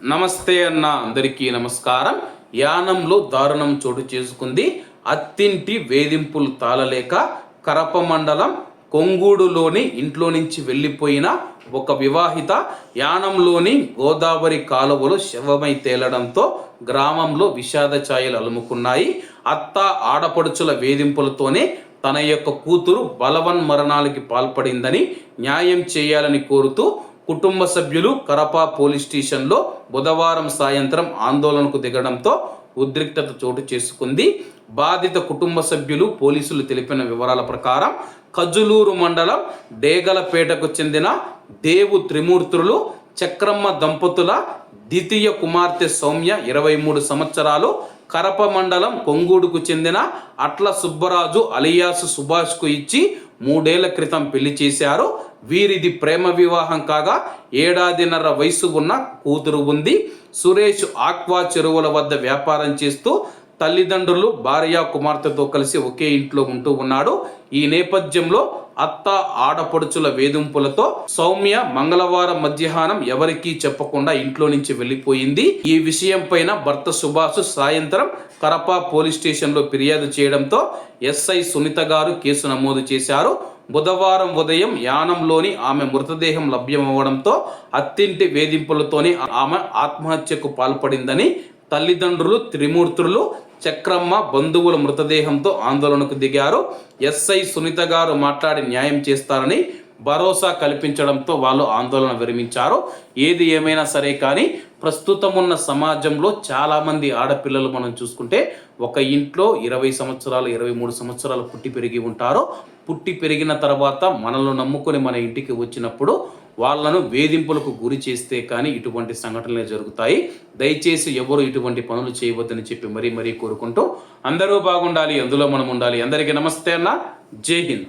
నమస్తే అన్న, అందరికీ నమస్కారం. యానంలో దారుణం చోటు చేసుకుంది. అత్తింటి వేధింపులు తాళలేక కరప మండలం కొంగూడులోని ఇంట్లో నుంచి వెళ్ళిపోయిన ఒక వివాహిత యానంలోని గోదావరి కాలువలో శవమై తేలడంతో గ్రామంలో విషాద ఛాయలు అలుముకున్నాయి. అత్త ఆడపడుచుల వేధింపులతోనే తన యొక్క కూతురు బలవన్మరణాలకి పాల్పడిందని న్యాయం చేయాలని కోరుతూ కుటుంబ సభ్యులు కరప పోలీస్ స్టేషన్లో బుధవారం సాయంత్రం ఆందోళనకు దిగడంతో ఉద్రిక్తత చోటు చేసుకుంది. బాధిత కుటుంబ సభ్యులు పోలీసులు తెలిపిన వివరాల ప్రకారం కజులూరు మండలం డేగలపేటకు చెందిన దేవు త్రిమూర్తులు చక్రమ్మ దంపతుల ద్వితీయ కుమార్తె సౌమ్య 23 సంవత్సరాలు, కరప మండలం కొంగూడుకు చెందిన అట్ల సుబ్బరాజు అలియాసు సుభాష్కు ఇచ్చి 3 ఏళ్ల క్రితం పెళ్లి చేశారు. వీరిది ప్రేమ వివాహం కాగా ఏడాదిన్నర వయసు ఉన్న కూతురు ఉంది. సురేష్ ఆక్వా చెరువుల వద్ద వ్యాపారం చేస్తూ తల్లిదండ్రులు భార్య కుమార్తెతో కలిసి ఒకే ఇంట్లో ఉంటూ ఉన్నాడు. ఈ నేపథ్యంలో అత్త ఆడపడుచుల వేధింపులతో సౌమ్య మంగళవారం మధ్యాహ్నం ఎవరికీ చెప్పకుండా ఇంట్లో నుంచి వెళ్ళిపోయింది. ఈ విషయం పైన భర్త సుభాష్ సాయంత్రం కరప పోలీస్ స్టేషన్లో ఫిర్యాదు చేయడంతో ఎస్ఐ సునీత గారు కేసు నమోదు చేశారు. బుధవారం ఉదయం యానంలోని ఆమె మృతదేహం లభ్యమవడంతో అత్తింటి వేధింపులతోనే ఆమె ఆత్మహత్యకు పాల్పడిందని తల్లిదండ్రులు త్రిమూర్తులు చక్రమ్మ బంధువుల మృతదేహంతో ఆందోళనకు దిగారు. ఎస్ఐ సునీత గారు మాట్లాడి న్యాయం చేస్తారని భరోసా కల్పించడంతో వాళ్ళు ఆందోళన విరమించారు. ఏది ఏమైనా సరే కానీ ప్రస్తుతం ఉన్న సమాజంలో చాలామంది ఆడపిల్లలు మనం చూసుకుంటే ఒక ఇంట్లో 20 సంవత్సరాలు 23 సంవత్సరాలు పుట్టి పెరిగి ఉంటారు. పుట్టి పెరిగిన తర్వాత మనల్ని నమ్ముకొని మన ఇంటికి వచ్చినప్పుడు వాళ్ళను వేధింపులకు గురి చేస్తే కానీ ఇటువంటి సంఘటనలు జరుగుతాయి. దయచేసి ఎవరు ఇటువంటి పనులు చేయవద్దని చెప్పి మరీ కోరుకుంటూ అందరూ బాగుండాలి, అందులో మనం ఉండాలి. అందరికీ నమస్తే అన్న, జై హింద్.